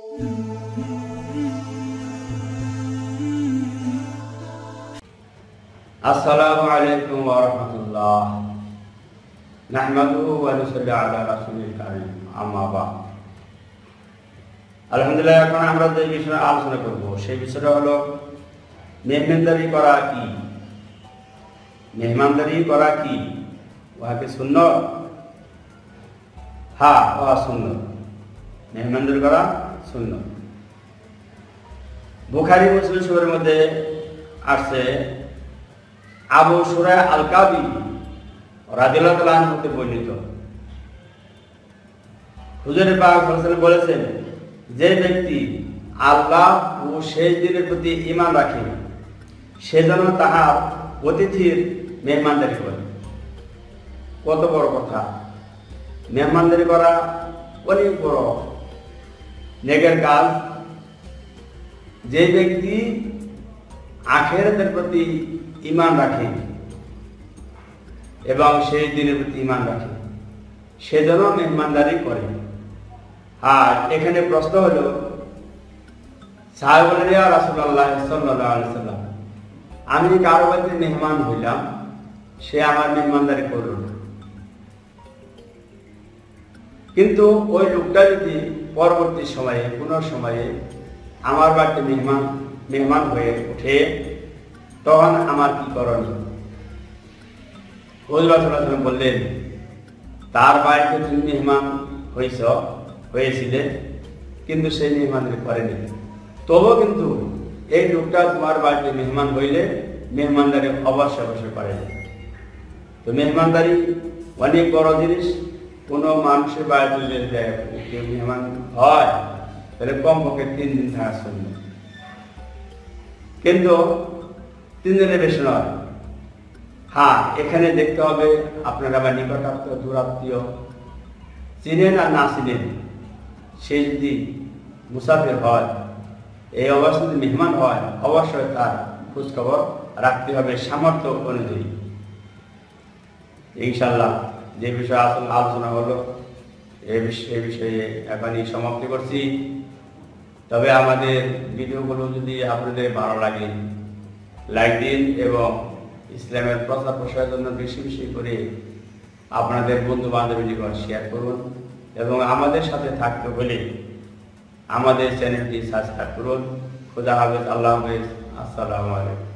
আসসালামু আলাইকুম ওয়া রাহমাতুল্লাহ। নাহমাদুহু ওয়া নুসাল্লি আলা রাসূলিল কারীম, আম্মা বা'দ। আলহামদুলিল্লাহ, এখন আমরা যে বিষয়ে আলোচনা করব সেই বিষয়টা হলো মেহমানদারি করা কি। মেহমানদারি করা কি? ওয়া কি সুন্নাত? হ্যাঁ, ওয়া সুন্নাত। মেহমানদারি করা সুন্নাত। বুখারী মুসলিম শরীফের মধ্যে আছে, আবু শুরাহ আল-কাবি রাদিয়াল্লাহু তাআলা আনহু হতে বর্ণিত, হুজুর পাক সাল্লাল্লাহু আলাইহি ওয়াসাল্লাম বলেছেন, যে ব্যক্তি আল্লাহ ও শেষ দিনের প্রতি ঈমান রাখে সে যেন তাহার অতিথির মেহমানদারি করে। কত বড় কথা! মেহমানদারি করা অনেক বড় নেকের কাজ। যে ব্যক্তি আখিরাতের প্রতি ঈমান রাখে এবং সেই দিনের প্রতি ঈমান রাখে সে যেন মেহমানদারি করে। আর এখানে প্রশ্ন হলো, সাহাবা বললেন, ইয়া রাসূলুল্লাহ সাল্লাল্লাহু আলাইহি ওয়াসাল্লাম, আমি কারো বাড়িতে মেহমান হইলাম, সে আমার মেহমানদারি করল না, কিন্তু ওই লোকটা যদি পরবর্তী সময়ে কোনো সময়ে আমার বাড়িতে মেহমান হয়ে ওঠে, তখন আমার কি করণীয়? হুজুর সাল্লাল্লাহু আলাইহি ওয়াসাল্লাম বললেন, তার বাড়িতে তুমি মেহমান হয়েছিলে কিন্তু সেই মেহমানদারি করেনি, তবুও কিন্তু এই লোকটা তোমার বাড়িতে মেহমান হইলে মেহমানদারি অবশ্যই করে। তো মেহমানদারি অনেক বড় জিনিস। কোনো মানুষের বাড়িতে যদি কেউ মেহমান হয় তাহলে কমপক্ষে 3 দিন থাকা সুন্নাত, কিন্তু 3 দিনের বেশি নয়। হ্যাঁ, এখানে দেখতে হবে আপনারা বা নিকটাত্মীয় দূরাত্মীয় চিনেন আর না চিনেন, সে যদি মুসাফির হয়, এই অবস্থায় যদি মেহমান হয়, অবশ্যই তার খোঁজখবর রাখতে হবে সামর্থ্য অনুযায়ী। ইনশাআল্লাহ যে বিষয়ে আলোচনা হলো এই বিষয়ে এখনই সমাপ্তি করছি। তবে আমাদের ভিডিওগুলো যদি আপনাদের ভালো লাগে লাইক দিন এবং ইসলামের প্রচার প্রসারের জন্য বেশি করে আপনাদের বন্ধু বান্ধবীর নিকট শেয়ার করুন এবং আমাদের সাথে থাকতে হলে আমাদের চ্যানেলটি সাবস্ক্রাইব করুন। খোদা হাফেজ, আল্লাহ হাফেজ, আসসালামু আলাইকুম।